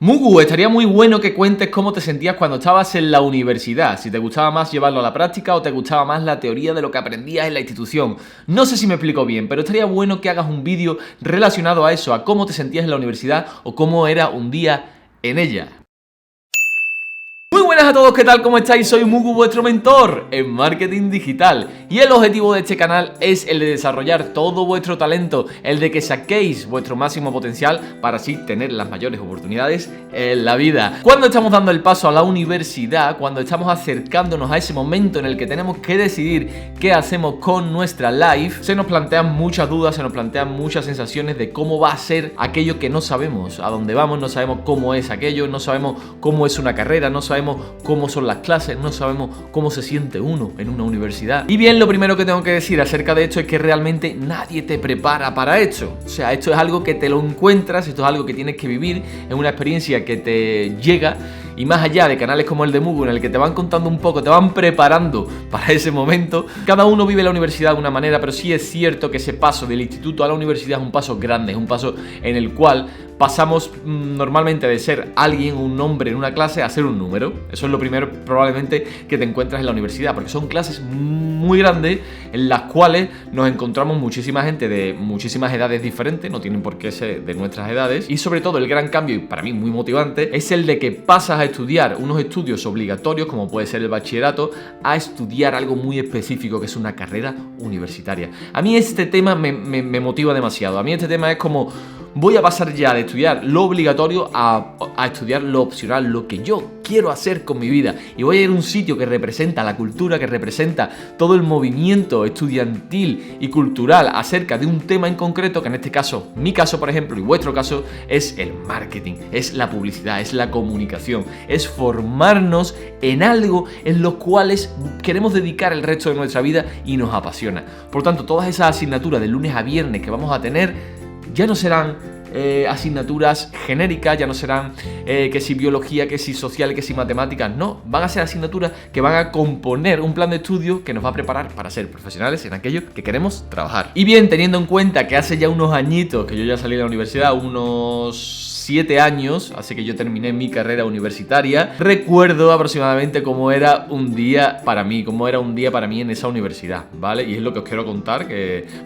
Mugu, estaría muy bueno que cuentes cómo te sentías cuando estabas en la universidad, si te gustaba más llevarlo a la práctica o te gustaba más la teoría de lo que aprendías en la institución. No sé si me explico bien, pero estaría bueno que hagas un vídeo relacionado a eso, a cómo te sentías en la universidad o cómo era un día en ella. Muy buenas a todos, ¿qué tal? ¿Cómo estáis? Soy Mugu, vuestro mentor en marketing digital, y el objetivo de este canal es el de desarrollar todo vuestro talento, el de que saquéis vuestro máximo potencial para así tener las mayores oportunidades en la vida. Cuando estamos dando el paso a la universidad, cuando estamos acercándonos a ese momento en el que tenemos que decidir qué hacemos con nuestra life, se nos plantean muchas dudas, se nos plantean muchas sensaciones de cómo va a ser aquello que no sabemos, a dónde vamos, no sabemos cómo es aquello, no sabemos cómo es una carrera, no sabemos cómo son las clases, no sabemos cómo se siente uno en una universidad. Y bien, lo primero que tengo que decir acerca de esto es que realmente nadie te prepara para esto. O sea, esto es algo que te lo encuentras, esto es algo que tienes que vivir, es una experiencia que te llega. Y más allá de canales como el de Mugu, en el que te van contando un poco, te van preparando para ese momento, cada uno vive la universidad de una manera, pero sí es cierto que ese paso del instituto a la universidad es un paso grande, es un paso en el cual pasamos normalmente de ser alguien, un nombre en una clase, a ser un número. Eso es lo primero probablemente que te encuentras en la universidad, porque son clases muy grandes en las cuales nos encontramos muchísima gente de muchísimas edades diferentes, no tienen por qué ser de nuestras edades, y sobre todo el gran cambio, y para mí muy motivante, es el de que pasas a estudiar unos estudios obligatorios, como puede ser el bachillerato, a estudiar algo muy específico, que es una carrera universitaria. A mí este tema me motiva demasiado. A mí este tema es como: voy a pasar ya de estudiar lo obligatorio a estudiar lo opcional, lo que yo quiero hacer con mi vida. Y voy a ir a un sitio que representa la cultura, que representa todo el movimiento estudiantil y cultural acerca de un tema en concreto, que en este caso, mi caso por ejemplo, y vuestro caso, es el marketing, es la publicidad, es la comunicación, es formarnos en algo en lo cuales queremos dedicar el resto de nuestra vida y nos apasiona. Por tanto, todas esas asignaturas de lunes a viernes que vamos a tener ya no serán asignaturas genéricas, ya no serán que si biología, que si social, que si matemáticas. No, van a ser asignaturas que van a componer un plan de estudio que nos va a preparar para ser profesionales en aquello que queremos trabajar. Y bien, teniendo en cuenta que hace ya unos añitos que yo ya salí de la universidad, unos 7 años, así que yo terminé mi carrera universitaria, recuerdo aproximadamente cómo era un día para mí, en esa universidad, ¿vale? Y es lo que os quiero contar,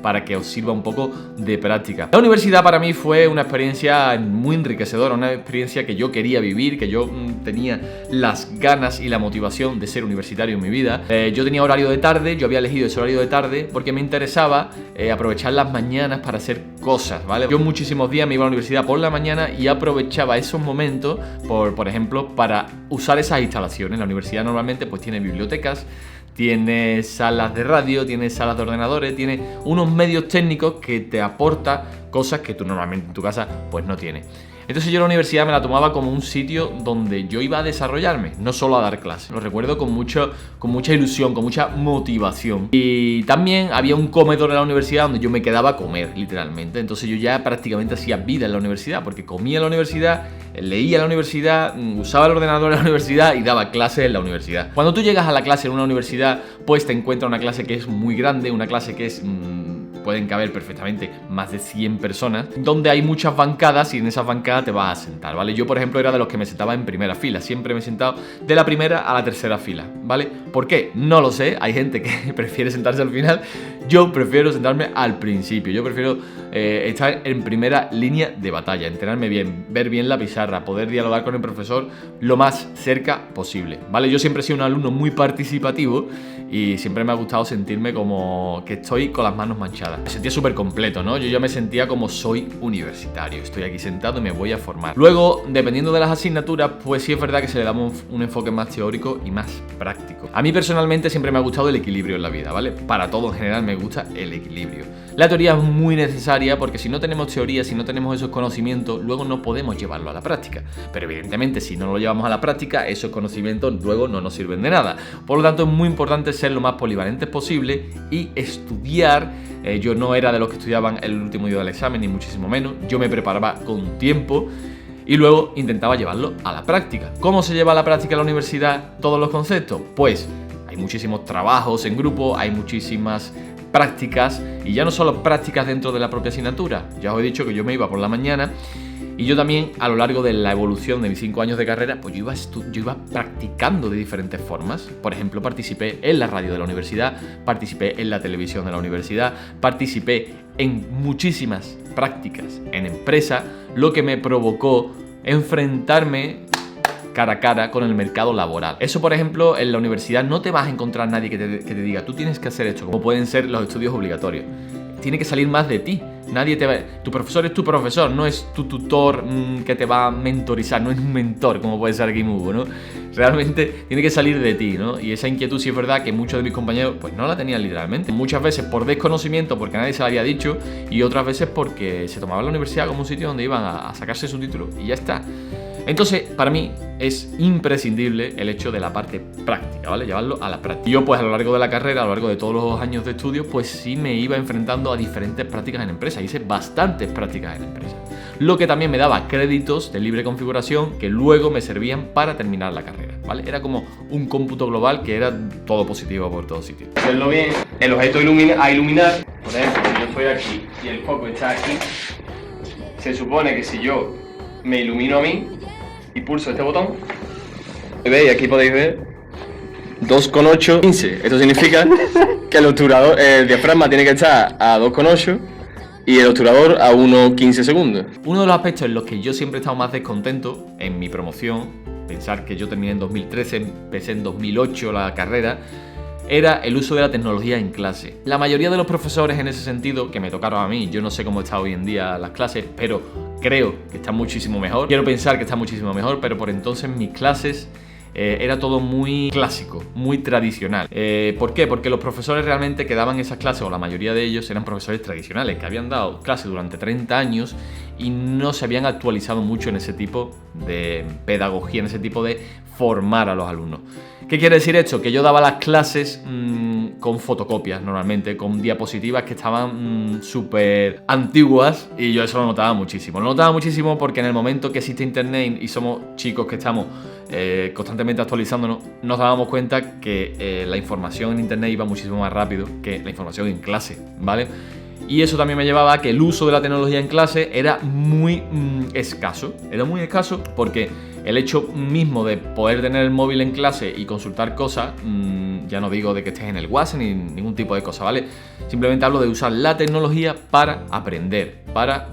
para que os sirva un poco de práctica. La universidad para mí fue una experiencia muy enriquecedora, una experiencia que yo quería vivir, que yo tenía las ganas y la motivación de ser universitario en mi vida. Yo tenía horario de tarde, yo había elegido ese horario de tarde porque me interesaba aprovechar las mañanas para hacer cosas, ¿vale? Yo muchísimos días me iba a la universidad por la mañana y aprovechaba esos momentos, por ejemplo, para usar esas instalaciones. La universidad normalmente pues tiene bibliotecas, tiene salas de radio, tiene salas de ordenadores, tiene unos medios técnicos que te aportan cosas que tú normalmente en tu casa pues no tienes. Entonces yo la universidad me la tomaba como un sitio donde yo iba a desarrollarme, no solo a dar clases. Lo recuerdo con mucha ilusión, con mucha motivación. Y también había un comedor en la universidad donde yo me quedaba a comer, literalmente. Entonces yo ya prácticamente hacía vida en la universidad, porque comía en la universidad, leía en la universidad, usaba el ordenador en la universidad y daba clases en la universidad. Cuando tú llegas a la clase en una universidad, pues te encuentras una clase que es muy grande, una clase que es... pueden caber perfectamente más de 100 personas, donde hay muchas bancadas y en esas bancadas te vas a sentar, ¿vale? Yo, por ejemplo, era de los que me sentaba en primera fila, siempre me he sentado de la primera a la tercera fila, ¿vale? ¿Por qué? No lo sé, hay gente que prefiere sentarse al final, yo prefiero sentarme al principio, yo prefiero estar en primera línea de batalla, enterarme bien, ver bien la pizarra, poder dialogar con el profesor lo más cerca posible, ¿vale? Yo siempre he sido un alumno muy participativo y siempre me ha gustado sentirme como que estoy con las manos manchadas. Me sentía súper completo, ¿no? Yo ya me sentía como soy universitario, estoy aquí sentado y me voy a formar. Luego, dependiendo de las asignaturas, pues sí es verdad que se le damos un enfoque más teórico y más práctico. A mí personalmente siempre me ha gustado el equilibrio en la vida, ¿vale? Para todo en general me gusta el equilibrio. La teoría es muy necesaria porque si no tenemos teoría, si no tenemos esos conocimientos, luego no podemos llevarlo a la práctica. Pero evidentemente, si no lo llevamos a la práctica, esos conocimientos luego no nos sirven de nada. Por lo tanto, es muy importante ser lo más polivalentes posible y estudiar. Yo no era de los que estudiaban el último día del examen, ni muchísimo menos. Yo me preparaba con tiempo y luego intentaba llevarlo a la práctica. ¿Cómo se lleva a la práctica en la universidad todos los conceptos? Pues hay muchísimos trabajos en grupo, hay muchísimas prácticas, y ya no solo prácticas dentro de la propia asignatura. Ya os he dicho que yo me iba por la mañana Y yo también, a lo largo de la evolución de mis 5 años de carrera, pues yo iba practicando de diferentes formas. Por ejemplo, participé en la radio de la universidad, participé en la televisión de la universidad, participé en muchísimas prácticas en empresa, lo que me provocó enfrentarme cara a cara con el mercado laboral. Eso, por ejemplo, en la universidad no te vas a encontrar nadie que te diga, tú tienes que hacer esto, como pueden ser los estudios obligatorios. Tiene que salir más de ti. Nadie te va... Tu profesor es tu profesor, no es tu tutor que te va a mentorizar, no es un mentor como puede ser aquí Hugo, ¿no? Realmente tiene que salir de ti, ¿no? Y esa inquietud sí es verdad que muchos de mis compañeros pues no la tenían literalmente. Muchas veces por desconocimiento, porque nadie se lo había dicho, y otras veces porque se tomaba la universidad como un sitio donde iban a sacarse su título y ya está. Entonces, para mí es imprescindible el hecho de la parte práctica, ¿vale? Llevarlo a la práctica. Yo, pues a lo largo de la carrera, a lo largo de todos los años de estudio, pues sí me iba enfrentando a diferentes prácticas en empresa. Hice bastantes prácticas en empresa. Lo que también me daba créditos de libre configuración que luego me servían para terminar la carrera, ¿vale? Era como un cómputo global que era todo positivo por todos sitios. Hacerlo bien, el objeto a iluminar, por ejemplo, si yo estoy aquí y el foco está aquí, se supone que si yo me ilumino a mí y pulso este botón, ¿veis? Aquí podéis ver 2,8, 15. Esto significa que el diafragma tiene que estar a 2,8 y el obturador a 1,15 segundos. Uno de los aspectos en los que yo siempre he estado más descontento en mi promoción, pensar que yo terminé en 2013, empecé en 2008 la carrera, era el uso de la tecnología en clase. La mayoría de los profesores en ese sentido, que me tocaron a mí, yo no sé cómo está hoy en día las clases, pero creo que está muchísimo mejor. Quiero pensar que está muchísimo mejor, pero por entonces mis clases era todo muy clásico, muy tradicional. ¿Por qué? Porque los profesores realmente que daban esas clases, o la mayoría de ellos, eran profesores tradicionales, que habían dado clases durante 30 años y no se habían actualizado mucho en ese tipo de pedagogía, en ese tipo de formar a los alumnos. ¿Qué quiere decir esto? Que yo daba las clases con fotocopias normalmente, con diapositivas que estaban súper antiguas y yo eso lo notaba muchísimo. Lo notaba muchísimo porque en el momento que existe internet y somos chicos que estamos constantemente actualizándonos, nos dábamos cuenta que la información en internet iba muchísimo más rápido que la información en clase, ¿vale? Y eso también me llevaba a que el uso de la tecnología en clase era muy escaso. Era muy escaso porque el hecho mismo de poder tener el móvil en clase y consultar cosas, ya no digo de que estés en el WhatsApp ni ningún tipo de cosa, ¿vale? Simplemente hablo de usar la tecnología para aprender.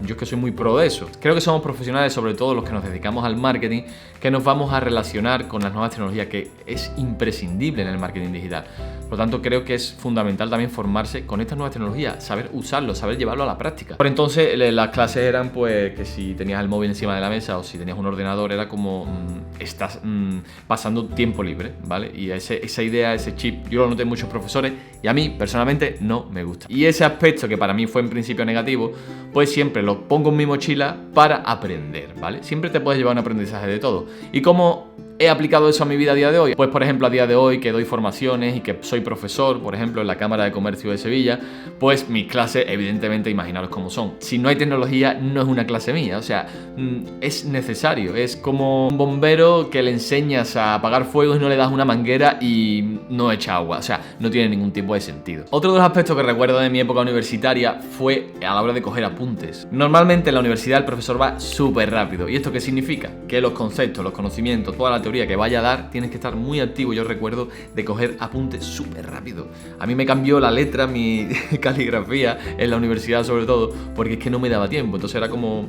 Yo es que soy muy pro de eso. Creo que somos profesionales, sobre todo los que nos dedicamos al marketing, que nos vamos a relacionar con las nuevas tecnologías, que es imprescindible en el marketing digital. Por lo tanto, creo que es fundamental también formarse con estas nuevas tecnologías, saber usarlo, saber llevarlo a la práctica. Por entonces, las clases eran pues que si tenías el móvil encima de la mesa o si tenías un ordenador, era como estás pasando tiempo libre, ¿vale? Y esa idea, ese chip, yo lo noté en muchos profesores y a mí personalmente no me gusta. Y ese aspecto que para mí fue en principio negativo, pues siempre lo pongo en mi mochila para aprender, ¿vale? Siempre te puedes llevar un aprendizaje de todo. ¿Y cómo he aplicado eso a mi vida a día de hoy? Pues por ejemplo a día de hoy que doy formaciones y que soy profesor, por ejemplo en la Cámara de Comercio de Sevilla, pues mis clases evidentemente imaginaros cómo son. Si no hay tecnología no es una clase mía, o sea, es necesario, es como un bombero que le enseñas a apagar fuego y no le das una manguera y no echa agua, o sea, no tiene ningún tipo de sentido. Otro de los aspectos que recuerdo de mi época universitaria fue a la hora de coger apuntes. Normalmente en la universidad el profesor va súper rápido. ¿Y esto qué significa? Que los conceptos, los conocimientos, toda la teoría que vaya a dar, tienes que estar muy activo. Yo recuerdo de coger apuntes súper rápido. A mí me cambió la letra, mi caligrafía en la universidad sobre todo, porque es que no me daba tiempo. Entonces era como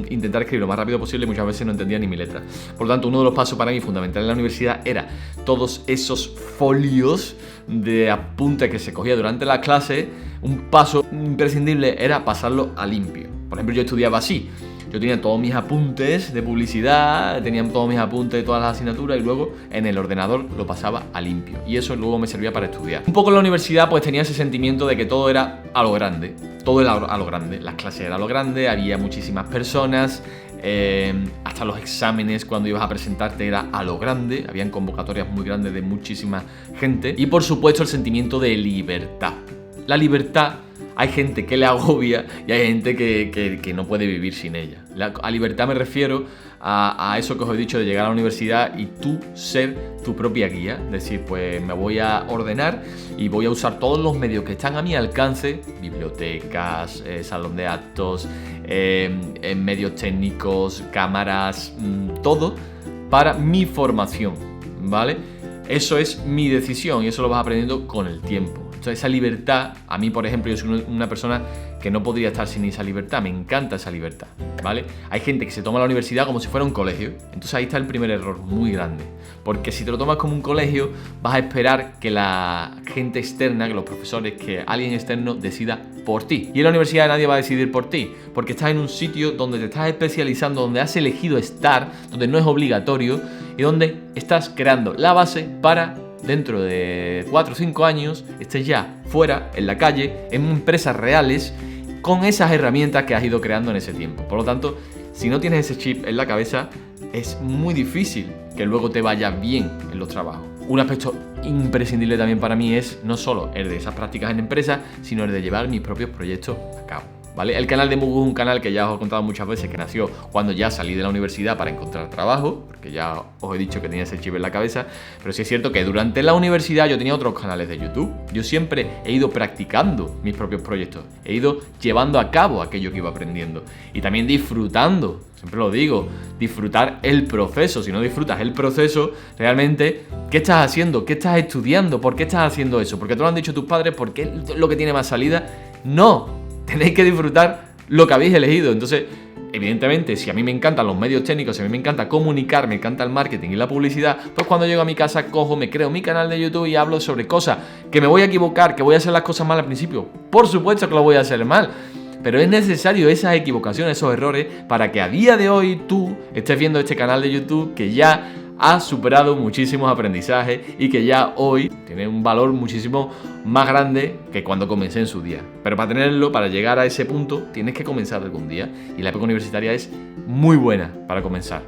intentar escribir lo más rápido posible y muchas veces no entendía ni mi letra. Por lo tanto, uno de los pasos para mí fundamental en la universidad era todos esos folios de apuntes que se cogía durante la clase. Un paso imprescindible era pasarlo a limpio. Por ejemplo, yo estudiaba así. Yo tenía todos mis apuntes de publicidad, tenía todos mis apuntes de todas las asignaturas y luego en el ordenador lo pasaba a limpio. Y eso luego me servía para estudiar. Un poco en la universidad pues tenía ese sentimiento de que todo era a lo grande. Todo era a lo grande. Las clases eran a lo grande, había muchísimas personas. Hasta los exámenes cuando ibas a presentarte era a lo grande. Habían convocatorias muy grandes de muchísima gente. Y por supuesto el sentimiento de libertad. La libertad, hay gente que le agobia y hay gente que no puede vivir sin ella. A libertad me refiero a eso que os he dicho de llegar a la universidad y tú ser tu propia guía. Es decir, pues me voy a ordenar y voy a usar todos los medios que están a mi alcance, bibliotecas, salón de actos, medios técnicos, cámaras, todo para mi formación, ¿vale? Eso es mi decisión y eso lo vas aprendiendo con el tiempo. Entonces esa libertad, a mí por ejemplo, yo soy una persona que no podría estar sin esa libertad, me encanta esa libertad, ¿vale? Hay gente que se toma la universidad como si fuera un colegio, entonces ahí está el primer error muy grande, porque si te lo tomas como un colegio vas a esperar que la gente externa, que los profesores, que alguien externo decida por ti. Y en la universidad nadie va a decidir por ti, porque estás en un sitio donde te estás especializando, donde has elegido estar, donde no es obligatorio y donde estás creando la base para dentro de 4 o 5 años estés ya fuera, en la calle, en empresas reales, con esas herramientas que has ido creando en ese tiempo. Por lo tanto, si no tienes ese chip en la cabeza, es muy difícil que luego te vaya bien en los trabajos. Un aspecto imprescindible también para mí es no solo el de esas prácticas en empresas, sino el de llevar mis propios proyectos a cabo, ¿vale? El canal de Mugu es un canal que ya os he contado muchas veces que nació cuando ya salí de la universidad para encontrar trabajo, porque ya os he dicho que tenía ese chip en la cabeza, pero sí es cierto que durante la universidad yo tenía otros canales de YouTube. Yo siempre he ido practicando mis propios proyectos, he ido llevando a cabo aquello que iba aprendiendo y también disfrutando. Siempre lo digo, disfrutar el proceso. Si no disfrutas el proceso, realmente, ¿qué estás haciendo? ¿Qué estás estudiando? ¿Por qué estás haciendo eso? ¿Porque te lo han dicho tus padres? ¿Por qué es lo que tiene más salida? No, tenéis que disfrutar lo que habéis elegido. Entonces, evidentemente, si a mí me encantan los medios técnicos, si a mí me encanta comunicar, me encanta el marketing y la publicidad, pues cuando llego a mi casa cojo, me creo mi canal de YouTube y hablo sobre cosas que me voy a equivocar, que voy a hacer las cosas mal al principio. Por supuesto que lo voy a hacer mal. Pero es necesario esas equivocaciones, esos errores, para que a día de hoy tú estés viendo este canal de YouTube que ya ha superado muchísimos aprendizajes y que ya hoy tiene un valor muchísimo más grande que cuando comencé en su día. Pero para tenerlo, para llegar a ese punto, tienes que comenzar algún día. Y la época universitaria es muy buena para comenzar.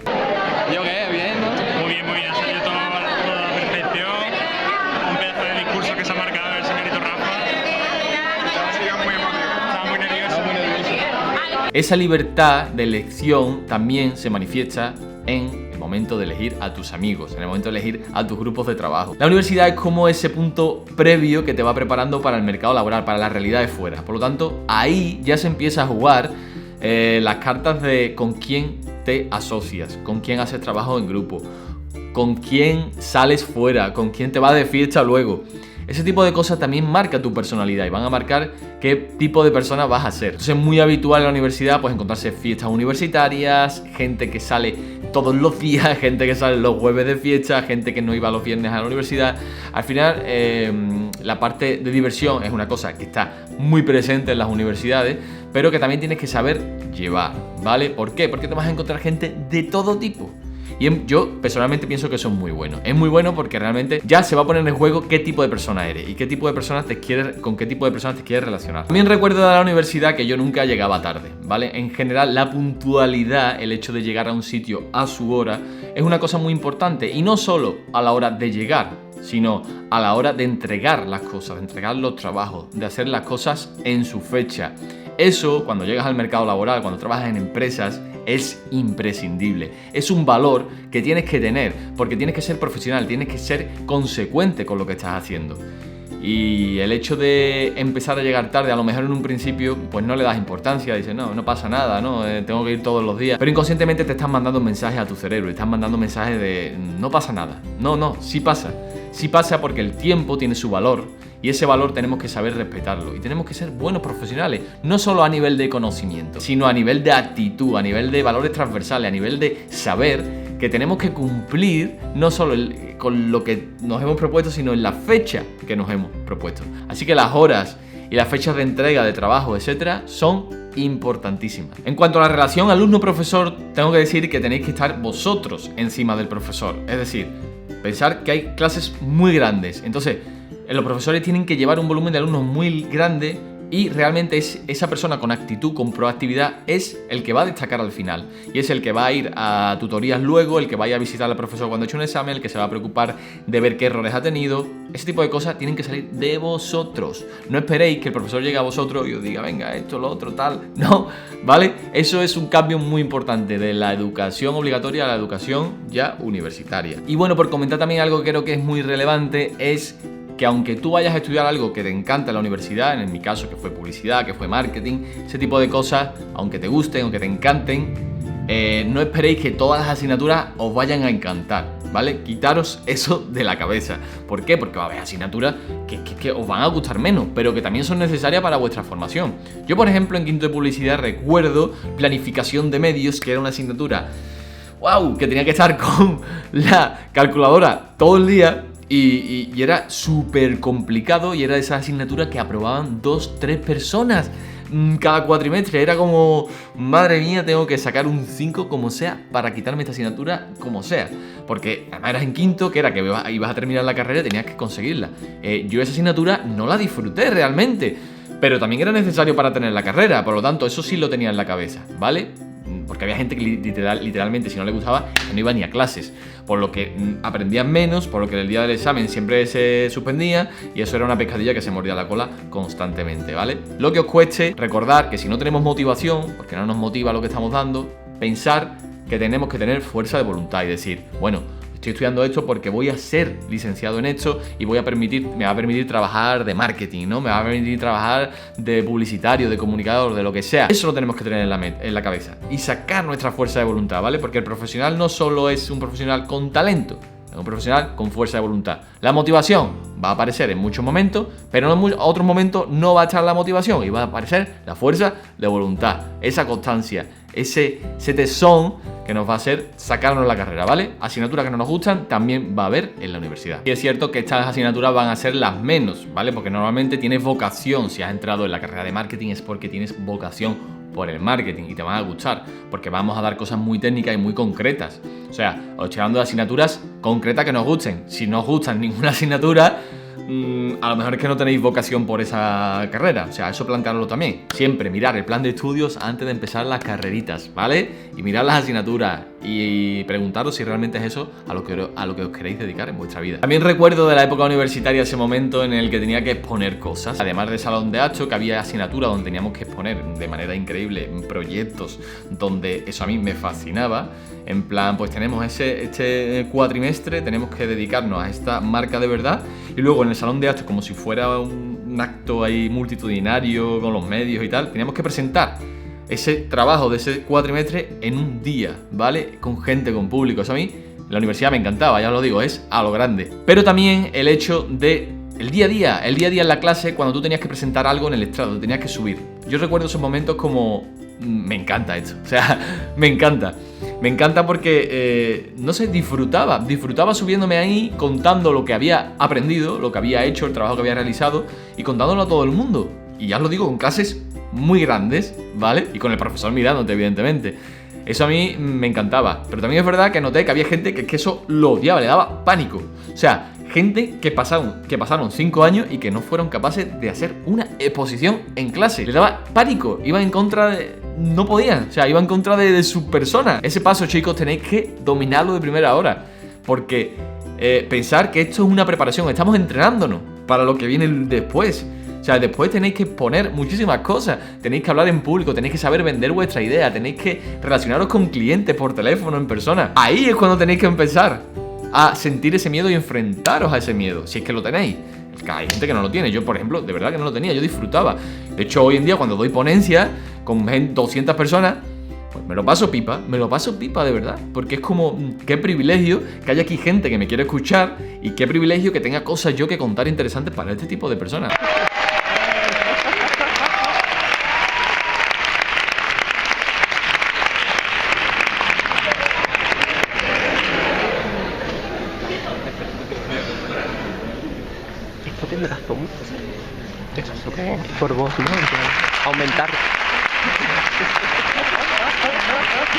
¿Yo qué? ¿Bien, no? Muy bien, ha salido todo a la perfección. Un pedazo de discurso que se ha marcado el señorito Rafa. Estaba muy nervioso. Esa libertad de elección también se manifiesta en el momento de elegir a tus amigos, en el momento de elegir a tus grupos de trabajo. La universidad es como ese punto previo que te va preparando para el mercado laboral, para la realidad de fuera. Por lo tanto, ahí ya se empieza a jugar las cartas de con quién te asocias, con quién haces trabajo en grupo, con quién sales fuera, con quién te vas de fiesta luego. Ese tipo de cosas también marca tu personalidad y van a marcar qué tipo de persona vas a ser. Entonces es muy habitual en la universidad pues encontrarse fiestas universitarias, gente que sale todos los días, gente que sale los jueves de fiesta, gente que no iba los viernes a la universidad. Al final la parte de diversión es una cosa que está muy presente en las universidades, pero que también tienes que saber llevar, ¿vale? ¿Por qué? Porque te vas a encontrar gente de todo tipo. Y yo personalmente pienso que eso es muy bueno. Es muy bueno porque realmente ya se va a poner en juego qué tipo de persona eres y qué tipo de personas con qué tipo de personas te quieres relacionar. También recuerdo de la universidad que yo nunca llegaba tarde, ¿vale? En general, la puntualidad, el hecho de llegar a un sitio a su hora, es una cosa muy importante. Y no solo a la hora de llegar, sino a la hora de entregar las cosas, de entregar los trabajos, de hacer las cosas en su fecha. Eso, cuando llegas al mercado laboral, cuando trabajas en empresas, es imprescindible. Es un valor que tienes que tener, porque tienes que ser profesional, tienes que ser consecuente con lo que estás haciendo. Y el hecho de empezar a llegar tarde, a lo mejor en un principio, pues no le das importancia, dices, no pasa nada, tengo que ir todos los días. Pero inconscientemente te estás mandando mensajes a tu cerebro, estás mandando mensajes de, no pasa nada. No, sí pasa. Sí pasa porque el tiempo tiene su valor y ese valor tenemos que saber respetarlo. Y tenemos que ser buenos profesionales, no solo a nivel de conocimiento, sino a nivel de actitud, a nivel de valores transversales, a nivel de saber que tenemos que cumplir no solo con lo que nos hemos propuesto, sino en la fecha que nos hemos propuesto. Así que las horas y las fechas de entrega de trabajo, etcétera, son importantísimas. En cuanto a la relación alumno-profesor, tengo que decir que tenéis que estar vosotros encima del profesor. Es decir, pensar que hay clases muy grandes. Entonces, los profesores tienen que llevar un volumen de alumnos muy grande y realmente esa persona con actitud, con proactividad, es el que va a destacar al final. Y es el que va a ir a tutorías luego, el que vaya a visitar al profesor cuando ha hecho un examen, el que se va a preocupar de ver qué errores ha tenido. Ese tipo de cosas tienen que salir de vosotros. No esperéis que el profesor llegue a vosotros y os diga, venga, esto, lo otro, tal. No, ¿vale? Eso es un cambio muy importante de la educación obligatoria a la educación ya universitaria. Y bueno, por comentar también algo que creo que es muy relevante, es que aunque tú vayas a estudiar algo que te encanta en la universidad, en mi caso que fue publicidad, que fue marketing, ese tipo de cosas, aunque te gusten, aunque te encanten, no esperéis que todas las asignaturas os vayan a encantar, ¿vale? Quitaros eso de la cabeza. ¿Por qué? Porque va a haber asignaturas que os van a gustar menos, pero que también son necesarias para vuestra formación. Yo, por ejemplo, en quinto de publicidad recuerdo planificación de medios, que era una asignatura, ¡wow!, que tenía que estar con la calculadora todo el día. Y era súper complicado y era de esa asignatura que aprobaban 2-3 personas cada cuatrimestre. Era como, madre mía, tengo que sacar un 5 como sea para quitarme esta asignatura como sea. Porque además eras en quinto, que era que ibas a terminar la carrera y tenías que conseguirla. Yo esa asignatura no la disfruté realmente, pero también era necesario para tener la carrera. Por lo tanto, eso sí lo tenía en la cabeza, ¿vale? Porque había gente que literalmente, si no le gustaba, no iba ni a clases. Por lo que aprendían menos, por lo que el día del examen siempre se suspendía, y eso era una pescadilla que se mordía la cola constantemente, ¿vale? Lo que os cueste, recordar que si no tenemos motivación, porque no nos motiva lo que estamos dando, pensar que tenemos que tener fuerza de voluntad y decir, bueno, estoy estudiando esto porque voy a ser licenciado en esto y me va a permitir trabajar de marketing, ¿no? Me va a permitir trabajar de publicitario, de comunicador, de lo que sea. Eso lo tenemos que tener en la cabeza y sacar nuestra fuerza de voluntad, ¿vale? Porque el profesional no solo es un profesional con talento, es un profesional con fuerza de voluntad. La motivación va a aparecer en muchos momentos, pero en otros momentos no va a estar la motivación y va a aparecer la fuerza de voluntad, esa constancia, ese tesón que nos va a hacer sacarnos la carrera, ¿vale? Asignaturas que no nos gustan también va a haber en la universidad. Y es cierto que estas asignaturas van a ser las menos, ¿vale? Porque normalmente tienes vocación. Si has entrado en la carrera de marketing es porque tienes vocación por el marketing y te van a gustar, porque vamos a dar cosas muy técnicas y muy concretas. O sea, os estoy dando de asignaturas concretas que nos gusten. Si no os gustan ninguna asignatura, a lo mejor es que no tenéis vocación por esa carrera. O sea, eso plantearlo también. Siempre mirar el plan de estudios antes de empezar las carreritas, ¿vale? Y mirar las asignaturas y preguntaros si realmente es eso a lo que os queréis dedicar en vuestra vida. También recuerdo de la época universitaria ese momento en el que tenía que exponer cosas. Además de salón de acto, que había asignatura donde teníamos que exponer de manera increíble proyectos donde eso a mí me fascinaba. En plan, pues tenemos este cuatrimestre, tenemos que dedicarnos a esta marca de verdad, y luego en el salón de actos, como si fuera un acto ahí multitudinario con los medios y tal, teníamos que presentar ese trabajo de ese cuatrimestre en un día, ¿vale? Con gente, con público. Eso a mí, la universidad me encantaba, ya os lo digo, es a lo grande. Pero también el hecho de el día a día en la clase, cuando tú tenías que presentar algo en el estrado, tenías que subir. Yo recuerdo esos momentos como, me encanta esto, o sea, me encanta. Me encanta porque, no sé, disfrutaba subiéndome ahí, contando lo que había aprendido, lo que había hecho, el trabajo que había realizado y contándolo a todo el mundo. Y ya os lo digo, con clases muy grandes, ¿vale? Y con el profesor mirándote, evidentemente. Eso a mí me encantaba. Pero también es verdad que noté que había gente que eso lo odiaba, le daba pánico. O sea, gente que pasaron 5 años y que no fueron capaces de hacer una exposición en clase. Le daba pánico, iba en contra de... No podían, o sea, iba en contra de su persona. Ese paso, chicos, tenéis que dominarlo de primera hora. Porque pensar que esto es una preparación, estamos entrenándonos para lo que viene después. O sea, después tenéis que poner muchísimas cosas. Tenéis que hablar en público, tenéis que saber vender vuestra idea, tenéis que relacionaros con clientes por teléfono, en persona. Ahí es cuando tenéis que empezar a sentir ese miedo y enfrentaros a ese miedo, si es que lo tenéis. Hay gente que no lo tiene. Yo, por ejemplo, de verdad que no lo tenía, yo disfrutaba. De hecho, hoy en día, cuando doy ponencia con 200 personas, pues me lo paso pipa de verdad. Porque es como, qué privilegio que haya aquí gente que me quiere escuchar y qué privilegio que tenga cosas yo que contar interesantes para este tipo de personas. Esto tendrá zoom. Eso por voz, ¿no? Aumentar.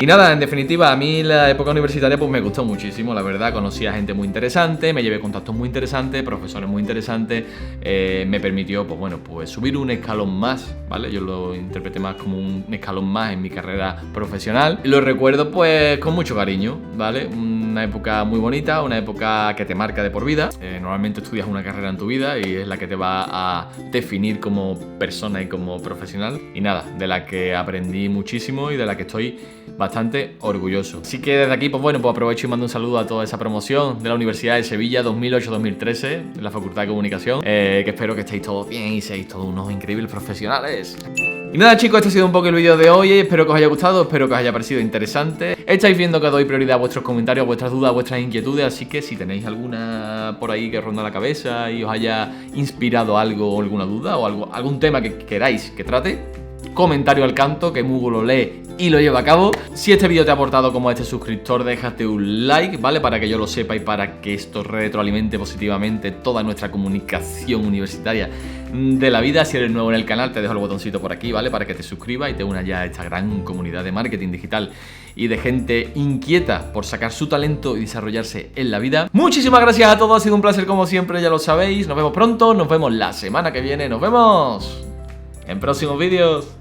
Y nada, en definitiva, a mí la época universitaria pues me gustó muchísimo, la verdad. Conocí a gente muy interesante, me llevé contactos muy interesantes, profesores muy interesantes. Me permitió, pues bueno, pues subir un escalón más, ¿vale? Yo lo interpreté más como un escalón más en mi carrera profesional. Y lo recuerdo pues con mucho cariño, ¿vale? una época muy bonita, una época que te marca de por vida. Normalmente estudias una carrera en tu vida y es la que te va a definir como persona y como profesional. Y nada, de la que aprendí muchísimo y de la que estoy bastante orgulloso. Así que desde aquí, pues bueno, pues aprovecho y mando un saludo a toda esa promoción de la Universidad de Sevilla 2008-2013, de la Facultad de Comunicación, que espero que estéis todos bien y seáis todos unos increíbles profesionales. Y nada, chicos, este ha sido un poco el vídeo de hoy. Espero que os haya gustado, espero que os haya parecido interesante. Estáis viendo que doy prioridad a vuestros comentarios, a vuestras dudas, a vuestras inquietudes, así que si tenéis alguna por ahí que ronda la cabeza y os haya inspirado algo o alguna duda o algún tema que queráis que trate, comentario al canto, que Mugo lo lee y lo lleva a cabo. Si este vídeo te ha aportado como a este suscriptor, déjate un like, ¿vale? Para que yo lo sepa y para que esto retroalimente positivamente toda nuestra comunicación universitaria de la vida. Si eres nuevo en el canal, te dejo el botoncito por aquí, ¿vale? Para que te suscribas y te unas ya a esta gran comunidad de marketing digital y de gente inquieta por sacar su talento y desarrollarse en la vida. Muchísimas gracias a todos, ha sido un placer como siempre, ya lo sabéis. Nos vemos pronto, nos vemos la semana que viene, nos vemos en próximos vídeos.